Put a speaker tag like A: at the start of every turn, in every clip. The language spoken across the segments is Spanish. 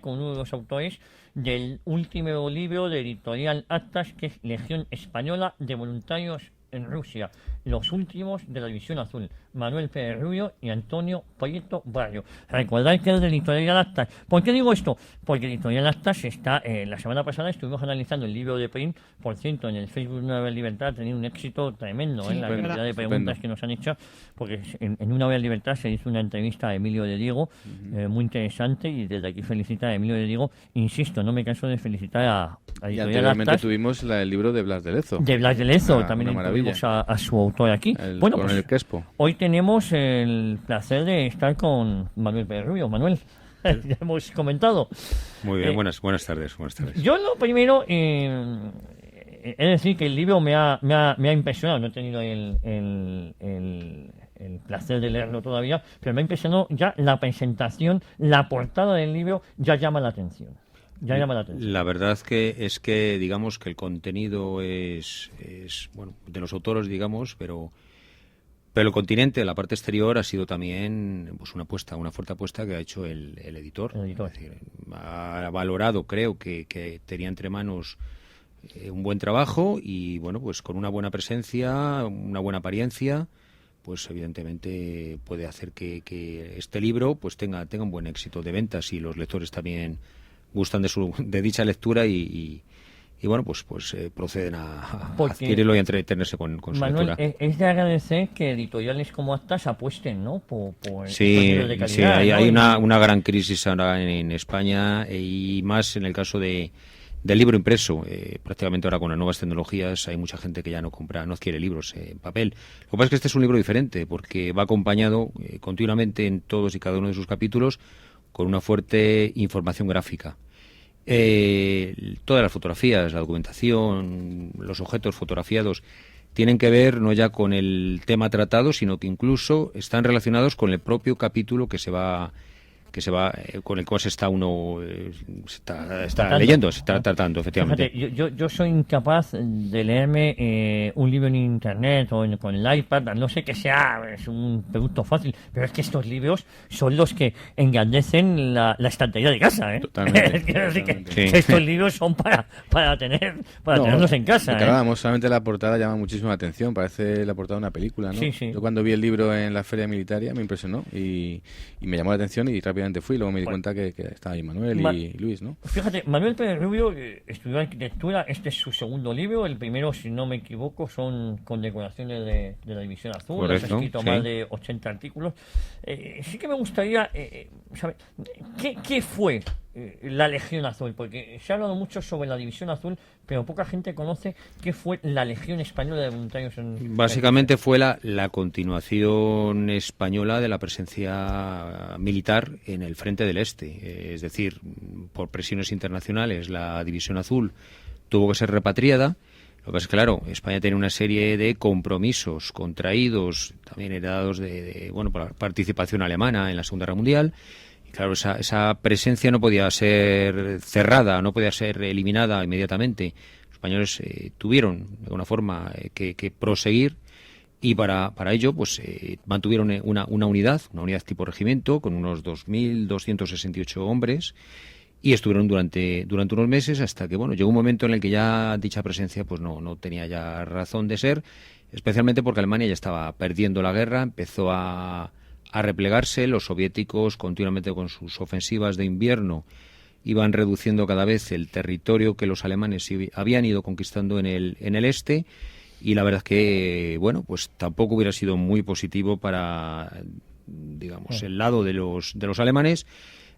A: con uno de los autores del último libro de Editorial Actas, que es Legión Española de Voluntarios en Rusia, los últimos de la División Azul, Manuel Pérez Rubio y Antonio Prieto Barrio. Recordad que es de Editorial Actas. ¿Por qué digo esto? Porque Editorial Actas está, la semana pasada estuvimos analizando el libro de Print, por cierto, en el Facebook de Una Nueva Libertad ha tenido un éxito tremendo,
B: Sí,
A: la
B: verdad.
A: cantidad de preguntas que nos han hecho, porque en Una Nueva Libertad se hizo una entrevista a Emilio de Diego, muy interesante, y desde aquí felicita a Emilio de Diego. Insisto, no me canso de felicitar a
B: Y
A: Editorial
B: anteriormente
A: Actas.
B: tuvimos el libro de Blas de Lezo.
A: De Blas de Lezo,
B: Una
A: también
B: maravilla.
A: incluimos a su autor aquí.
B: El
A: Bueno,
B: coronel
A: pues
B: Crespo.
A: hoy tenemos el placer de estar con Manuel Pérez Rubio. Manuel, ya hemos comentado.
C: Muy bien, buenas tardes.
A: Yo lo primero, es decir, que el libro me ha impresionado. No he tenido el placer de leerlo todavía, pero me ha impresionado ya la presentación, la portada del libro ya llama la atención.
C: La verdad es que digamos que el contenido es bueno, de los autores, digamos, pero el continente, la parte exterior, ha sido también pues una fuerte apuesta que ha hecho el editor. Es decir, ha valorado, creo que tenía entre manos un buen trabajo y bueno, pues con una buena presencia, una buena apariencia, pues evidentemente puede hacer que este libro pues tenga un buen éxito de ventas y los lectores también gustan de dicha lectura y bueno, pues proceden a adquirirlo y a entretenerse con su
A: Manuel,
C: lectura.
A: es de agradecer que editoriales como Actas apuesten, ¿no? por
C: Sí,
A: libros de calidad,
C: hay
A: ¿no?
C: una gran crisis ahora en España y más en el caso del libro impreso. Prácticamente ahora con las nuevas tecnologías hay mucha gente que ya no adquiere libros en papel. Lo que pasa es que este es un libro diferente porque va acompañado continuamente en todos y cada uno de sus capítulos con una fuerte información gráfica. Todas las fotografías, la documentación, los objetos fotografiados tienen que ver no ya con el tema tratado, sino que incluso están relacionados con el propio capítulo que se va con el cual se está leyendo, se está tratando, efectivamente.
A: Fíjate, yo soy incapaz de leerme un libro en internet o con el iPad, no sé que es un producto fácil, pero es que estos libros son los que engrandecen la estantería de casa, ¿eh?
B: Totalmente.
A: Quiero decir que
C: Sí.
A: estos libros son para tenerlos en casa, ¿eh?
B: Vamos, solamente la portada llama muchísimo la atención, parece la portada de una película, ¿no?
A: Sí, sí.
B: Yo cuando vi el libro en la Feria Militaria me impresionó y me llamó la atención y rápidamente fui, luego me di cuenta que estaba ahí Manuel y Luis, ¿no?
A: Fíjate, Manuel Pérez Rubio estudió arquitectura, este es su segundo libro, el primero, si no me equivoco, son condecoraciones de la División Azul,
C: Correcto,
A: has escrito
C: sí.
A: más de 80 artículos. Sí que me gustaría saber, ¿qué fue la Legión Azul? Porque se ha hablado mucho sobre la División Azul, pero poca gente conoce qué fue la Legión Española de Voluntarios en...
C: Básicamente fue la continuación española de la presencia militar en el frente del Este. Es decir, por presiones internacionales, la División Azul tuvo que ser repatriada. Lo que pasa es que, claro, España tiene una serie de compromisos contraídos, también heredados por la participación alemana en la Segunda Guerra Mundial. Claro, esa presencia no podía ser cerrada, no podía ser eliminada inmediatamente. Los españoles tuvieron, de alguna forma, que proseguir y para ello pues mantuvieron una unidad tipo regimiento con unos 2.268 hombres y estuvieron durante unos meses hasta que, bueno, llegó un momento en el que ya dicha presencia pues no tenía ya razón de ser, especialmente porque Alemania ya estaba perdiendo la guerra, empezó a replegarse, los soviéticos continuamente con sus ofensivas de invierno iban reduciendo cada vez el territorio que los alemanes habían ido conquistando en el este y la verdad es que, bueno, pues tampoco hubiera sido muy positivo para, digamos, el lado de los alemanes,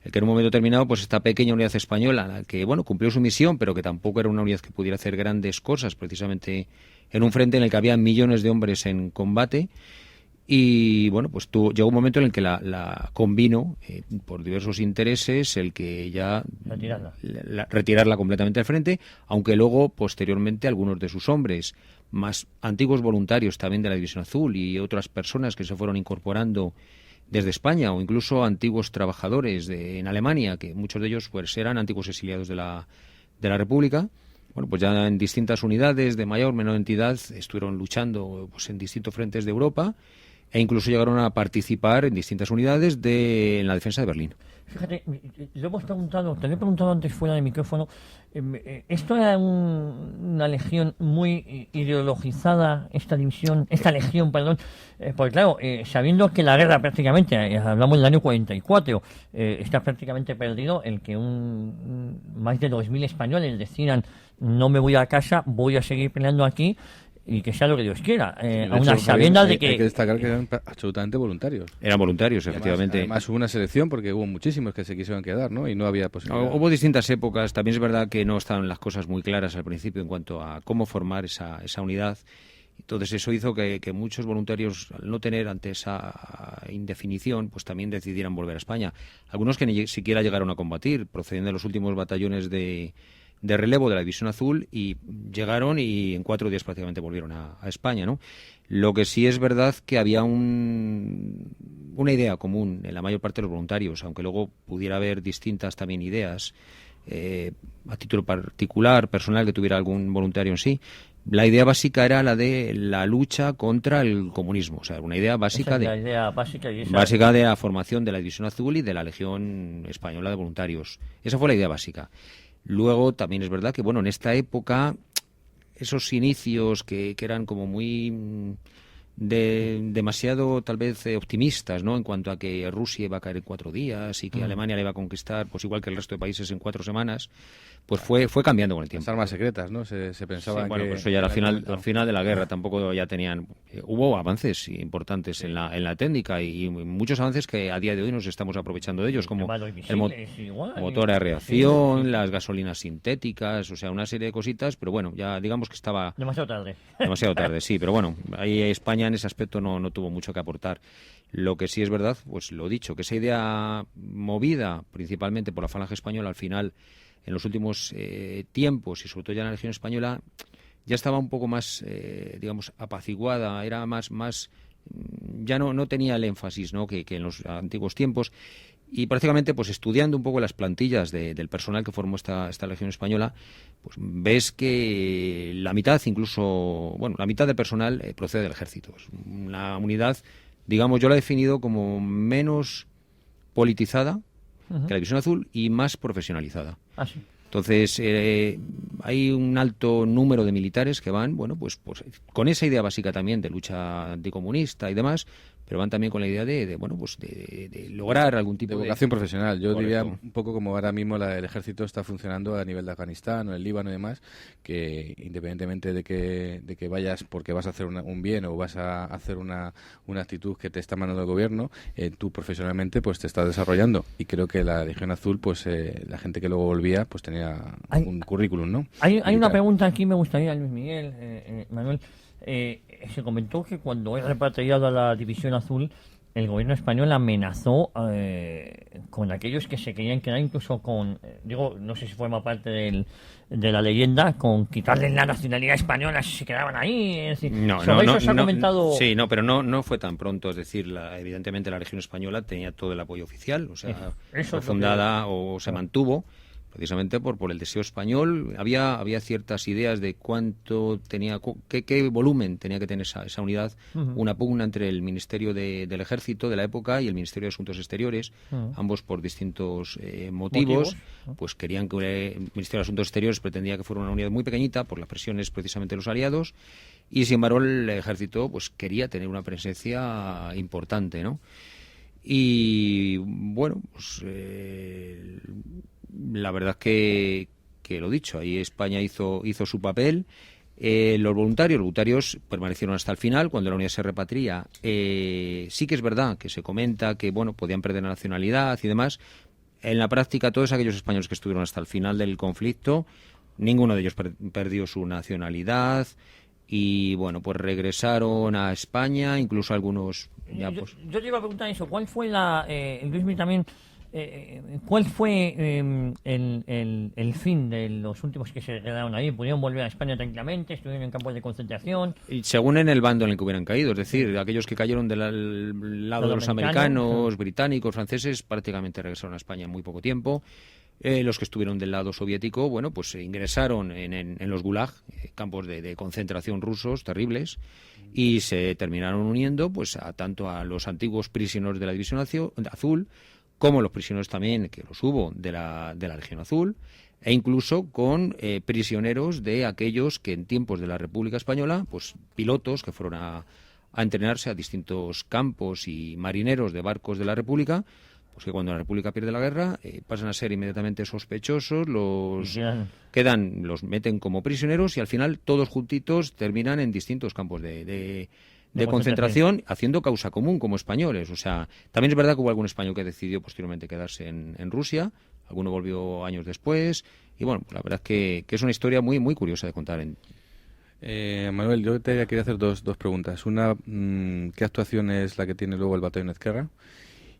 C: el que en un momento determinado pues esta pequeña unidad española, la que, bueno, cumplió su misión, pero que tampoco era una unidad que pudiera hacer grandes cosas, precisamente en un frente en el que había millones de hombres en combate. Y bueno, pues llegó un momento en el que la convino por diversos intereses el que ya retirarla completamente del frente, aunque luego posteriormente algunos de sus hombres más antiguos voluntarios también de la División Azul y otras personas que se fueron incorporando desde España o incluso antiguos trabajadores en Alemania, que muchos de ellos pues eran antiguos exiliados de la República. Bueno, pues ya en distintas unidades de mayor o menor entidad estuvieron luchando pues en distintos frentes de Europa. e incluso llegaron a participar en distintas unidades en la defensa de Berlín.
A: Fíjate, te lo he preguntado antes fuera de micrófono, ¿esto era una legión muy ideologizada, esta legión, perdón? Porque claro, sabiendo que la guerra prácticamente, hablamos del año 44, está prácticamente perdido, el que más de 2.000 españoles decidan no me voy a casa, voy a seguir peleando aquí, y que sea lo que Dios quiera, a unas sabiendas de que...
B: Hay que destacar que eran absolutamente voluntarios.
C: Eran voluntarios, efectivamente.
B: Además hubo una selección porque hubo muchísimos que se quisieron quedar, ¿no? Y no había posibilidad.
C: Hubo distintas épocas. También es verdad que no estaban las cosas muy claras al principio en cuanto a cómo formar esa unidad. Entonces eso hizo que muchos voluntarios, al no tener ante esa indefinición, pues también decidieran volver a España. Algunos que ni siquiera llegaron a combatir, procediendo de los últimos batallones de relevo de la División Azul, y llegaron y en 4 días prácticamente volvieron a España, ¿no? Lo que sí es verdad que había una idea común en la mayor parte de los voluntarios, aunque luego pudiera haber distintas también ideas a título particular, personal, que tuviera algún voluntario en sí. La idea básica era la de la lucha contra el comunismo, o sea, una idea básica básica de la formación de la División Azul y de la Legión Española de Voluntarios. Esa fue la idea básica. Luego también es verdad que, bueno, en esta época, esos inicios que eran como muy demasiado, tal vez, optimistas, ¿no? En cuanto a que Rusia iba a caer en 4 días y que Alemania la iba a conquistar, pues igual que el resto de países, en 4 semanas, pues fue cambiando con el tiempo.
B: Las armas secretas, ¿no? Se pensaba
C: sí, bueno,
B: que...
C: pues eso ya al final de la guerra tampoco ya tenían... hubo avances importantes en la técnica y muchos avances que a día de hoy nos estamos aprovechando de ellos, como el motor a reacción, las gasolinas sintéticas, o sea, una serie de cositas, pero bueno, ya digamos que estaba...
A: Demasiado tarde.
C: Demasiado tarde, sí, pero bueno, ahí España en ese aspecto no tuvo mucho que aportar. Lo que sí es verdad, pues lo dicho, que esa idea movida principalmente por la Falange Española, al final, en los últimos tiempos, y sobre todo ya en la Legión Española, ya estaba un poco más, digamos, apaciguada, era más ya no tenía el énfasis, ¿no?, que en los antiguos tiempos, y prácticamente, pues estudiando un poco las plantillas del personal que formó esta Legión Española, pues ves que la mitad, incluso, bueno, la mitad del personal procede del Ejército. Es una unidad, digamos, yo la he definido como menos politizada que la División Azul y más profesionalizada.
A: Ah, sí.
C: Entonces, hay un alto número de militares que van, bueno, pues con esa idea básica también de lucha anticomunista y demás, pero van también con la idea de lograr algún tipo
B: de vocación profesional. Yo
C: Correcto.
B: diría un poco como ahora mismo el ejército está funcionando a nivel de Afganistán o el Líbano y demás, que independientemente de que vayas porque vas a hacer un bien o vas a hacer una actitud que te está mandando el gobierno, tú profesionalmente pues te estás desarrollando, y creo que la Legión Azul, pues la gente que luego volvía pues tenía un currículum, ¿no?
A: Hay una pregunta aquí, me gustaría, Luis Miguel, Manuel. Se comentó que cuando es repatriado a la División Azul, el gobierno español amenazó con aquellos que se querían quedar, incluso con, no sé si forma parte de la leyenda, con quitarles la nacionalidad española si se quedaban ahí. Es decir, eso se ha comentado.
C: Sí, pero no fue tan pronto. Es decir, evidentemente la Legión Española tenía todo el apoyo oficial, o sea, fue fundada o se mantuvo precisamente por el deseo español. Había ciertas ideas de cuánto tenía, qué volumen tenía que tener esa unidad, una pugna entre el Ministerio del Ejército de la época y el Ministerio de Asuntos Exteriores, ambos por distintos motivos. Pues querían que el Ministerio de Asuntos Exteriores pretendía que fuera una unidad muy pequeñita por las presiones precisamente de los aliados, y sin embargo el Ejército pues quería tener una presencia importante, ¿no? Y bueno, pues la verdad es que lo dicho, ahí España hizo su papel. Los voluntarios permanecieron hasta el final. Cuando la unidad se repatria, sí que es verdad que se comenta que bueno, podían perder la nacionalidad y demás. En la práctica, todos aquellos españoles que estuvieron hasta el final del conflicto, ninguno de ellos perdió su nacionalidad, y bueno, pues regresaron a España, incluso algunos ya pues...
A: Yo te iba a preguntar eso, ¿cuál fue Luis, también, cuál fue el fin de los últimos que se quedaron ahí? ¿Pudieron volver a España tranquilamente? ¿Estuvieron en campos de concentración?
C: Y según en el bando en el que hubieran caído, es decir, aquellos que cayeron del lado de los americanos, británicos, franceses, prácticamente regresaron a España en muy poco tiempo. Los que estuvieron del lado soviético, bueno, pues ingresaron en los gulag, campos de concentración rusos terribles, y se terminaron uniendo pues tanto a los antiguos prisioneros de la División Azul, como los prisioneros también, que los hubo, de la Legión Azul, e incluso con prisioneros de aquellos que en tiempos de la República Española, pues pilotos que fueron a entrenarse a distintos campos, y marineros de barcos de la República, pues que cuando la República pierde la guerra pasan a ser inmediatamente sospechosos, los meten como prisioneros, y al final todos juntitos terminan en distintos campos de concentración, haciendo causa común como españoles. O sea, también es verdad que hubo algún español que decidió posteriormente quedarse en Rusia, alguno volvió años después, y bueno, la verdad es que es una historia muy, muy curiosa de contar.
B: Manuel, yo te quería hacer dos preguntas. Una, ¿qué actuación es la que tiene luego el Batallón Ezquerra?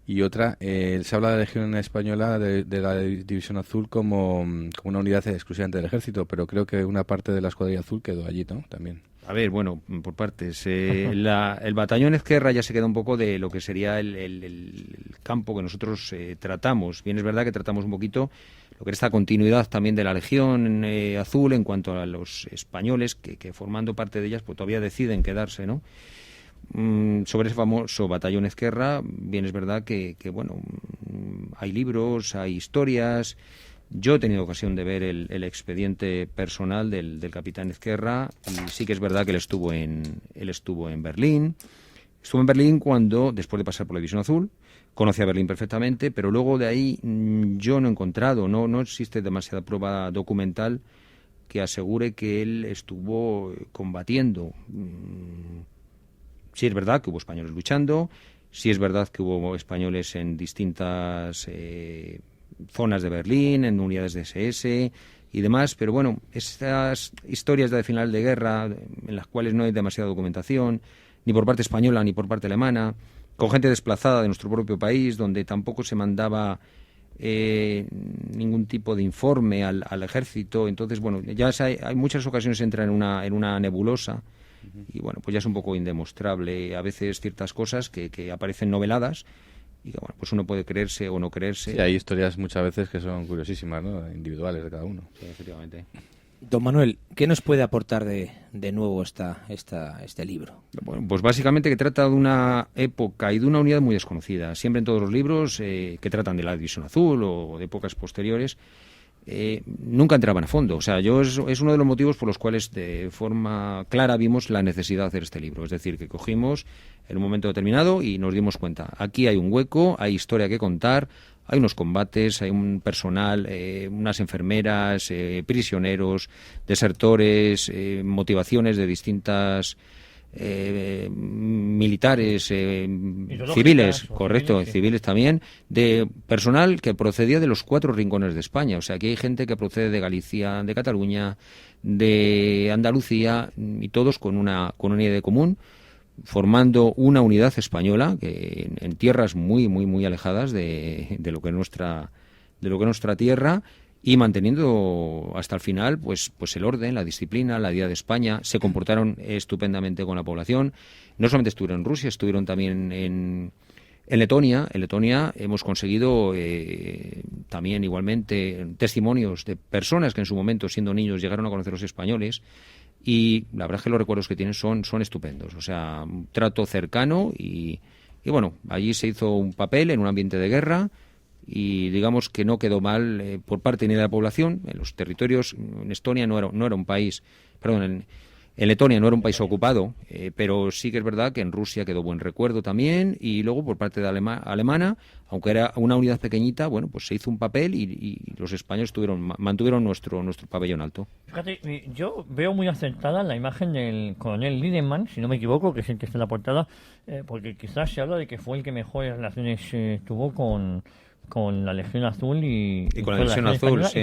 B: Y otra, se habla de la Legión Española, de la División Azul, como una unidad exclusivamente del Ejército, pero creo que una parte de la Escuadrilla Azul quedó allí, ¿no? También.
C: A ver, bueno, por partes. El Batallón Ezquerra ya se queda un poco de lo que sería el campo que nosotros tratamos. Bien, es verdad que tratamos un poquito lo que es esta continuidad también de la Legión Azul en cuanto a los españoles que formando parte de ellas pues todavía deciden quedarse, ¿no? Sobre ese famoso Batallón Ezquerra, bien es verdad que bueno, hay libros, hay historias. Yo he tenido ocasión de ver el expediente personal del capitán Ezquerra, y sí que es verdad que él estuvo en Berlín. Estuvo en Berlín cuando, después de pasar por la División Azul, conocía a Berlín perfectamente, pero luego de ahí yo no he encontrado, no existe demasiada prueba documental que asegure que él estuvo combatiendo. Sí es verdad que hubo españoles luchando, sí es verdad que hubo españoles en distintas zonas de Berlín, en unidades de SS y demás, pero bueno, estas historias de final de guerra, en las cuales no hay demasiada documentación, ni por parte española ni por parte alemana, con gente desplazada de nuestro propio país, donde tampoco se mandaba ningún tipo de informe al ejército. Entonces, bueno, ya hay muchas ocasiones entra en una nebulosa. Y bueno, pues ya es un poco indemostrable a veces ciertas cosas que aparecen noveladas, y que bueno, pues uno puede creerse o no creerse.
B: Sí, hay historias muchas veces que son curiosísimas, ¿no? Individuales de cada uno.
C: Sí, efectivamente.
D: Don Manuel, ¿qué nos puede aportar de nuevo este libro?
C: Bueno, pues básicamente que trata de una época y de una unidad muy desconocida. Siempre en todos los libros que tratan de la División Azul o de épocas posteriores, nunca entraban a fondo. O sea, es uno de los motivos por los cuales de forma clara vimos la necesidad de hacer este libro. Es decir, que cogimos en un momento determinado y nos dimos cuenta, aquí hay un hueco, hay historia que contar, hay unos combates, hay un personal, unas enfermeras, prisioneros, desertores, motivaciones de distintas militares, civiles, correcto, civiles también, de personal que procedía de los 4 rincones de España. O sea, aquí hay gente que procede de Galicia, de Cataluña, de Andalucía, y todos con una idea de común, formando una unidad española que en tierras muy muy muy alejadas de lo que es nuestra tierra, y manteniendo hasta el final pues el orden, la disciplina, la idea de España. Se comportaron estupendamente con la población. No solamente estuvieron en Rusia, estuvieron también en Letonia. En Letonia hemos conseguido también igualmente testimonios de personas que en su momento, siendo niños, llegaron a conocer a los españoles, y la verdad es que los recuerdos que tienen son estupendos. O sea, un trato cercano, y bueno, allí se hizo un papel en un ambiente de guerra, y digamos que no quedó mal por parte ni de la población. En los territorios, en Estonia no era un país, perdón, en Letonia no era un país ocupado, pero sí que es verdad que en Rusia quedó buen recuerdo también, y luego por parte de alemana, aunque era una unidad pequeñita, bueno, pues se hizo un papel, y los españoles mantuvieron nuestro pabellón alto.
A: Fíjate, yo veo muy acertada la imagen del coronel Lindemann, si no me equivoco, que es el que está en la portada, porque quizás se habla de que fue el que mejores relaciones tuvo con la Legión Azul y
C: con la División Azul, sí.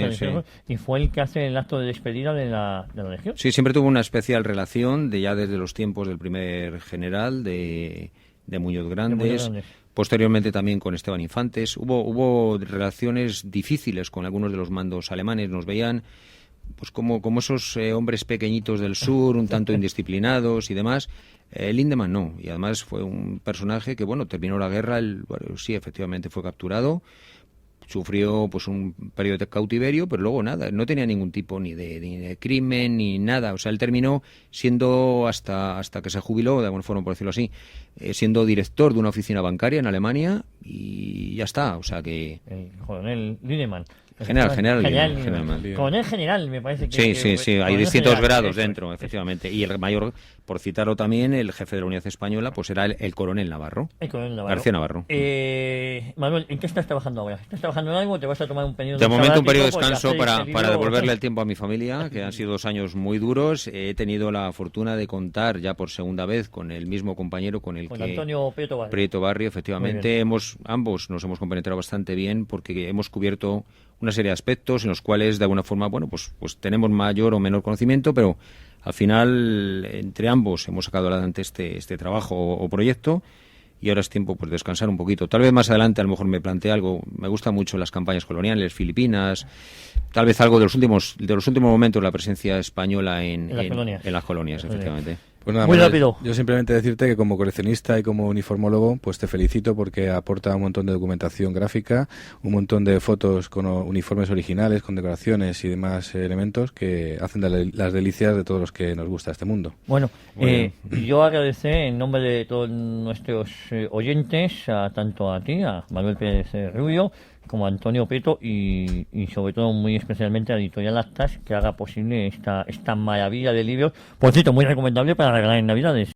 A: Y fue el que hace el acto de despedida de la Legión.
C: Sí, siempre tuvo una especial relación ya desde los tiempos del primer general de Muñoz Grandes. Posteriormente también con Esteban Infantes. Hubo relaciones difíciles con algunos de los mandos alemanes. Nos veían pues como esos hombres pequeñitos del sur, un tanto indisciplinados y demás. Lindemann no, y además fue un personaje que, bueno, terminó la guerra, sí, efectivamente fue capturado, sufrió pues un periodo de cautiverio, pero luego nada, no tenía ningún tipo ni de crimen ni nada. O sea, él terminó siendo, hasta que se jubiló, de alguna forma por decirlo así, siendo director de una oficina bancaria en Alemania y ya está. O sea que...
A: El coronel Lindemann.
C: General
A: Lindemann. Coronel general, me parece que...
C: Sí, hay distintos grados dentro, efectivamente. Y el mayor, por citarlo también, el jefe de la Unidad Española, pues era el coronel Navarro.
A: El coronel Navarro.
C: García Navarro.
A: Manuel, ¿en qué estás trabajando ahora? ¿Estás trabajando en algo o te vas a tomar un periodo
C: de momento un periodo de
A: sabático
C: descanso
A: porque has
C: para
A: decidido-
C: devolverle el tiempo a mi familia, que han sido 2 años muy duros. He tenido la fortuna de contar ya por segunda vez con el mismo compañero con el
A: Con
C: que...
A: Antonio Prieto Barrio.
C: Prieto Barrio,
A: Muy
C: efectivamente. Ambos nos hemos compenetrado bastante bien porque hemos cubierto una serie de aspectos en los cuales, de alguna forma, bueno, pues tenemos mayor o menor conocimiento, pero al final, entre ambos, hemos sacado adelante este trabajo o proyecto. Y ahora es tiempo pues descansar un poquito. Tal vez más adelante a lo mejor me plantee algo. Me gustan mucho las campañas coloniales, Filipinas, tal vez algo de los últimos momentos de la presencia española en las colonias, efectivamente.
B: Pues nada,
A: Muy
B: Manuel,
A: rápido.
B: yo simplemente decirte que como coleccionista y como uniformólogo, pues te felicito porque aporta un montón de documentación gráfica, un montón de fotos con uniformes originales, con decoraciones y demás elementos que hacen las delicias de todos los que nos gusta este mundo.
A: Bueno,
B: Muy
A: yo agradecer en nombre de todos nuestros oyentes, tanto a ti, a Manuel Pérez Rubio, como a Antonio Prieto y sobre todo muy especialmente a Editorial Actas, que haga posible esta maravilla de libros. Por cierto, muy recomendable para regalar en Navidades.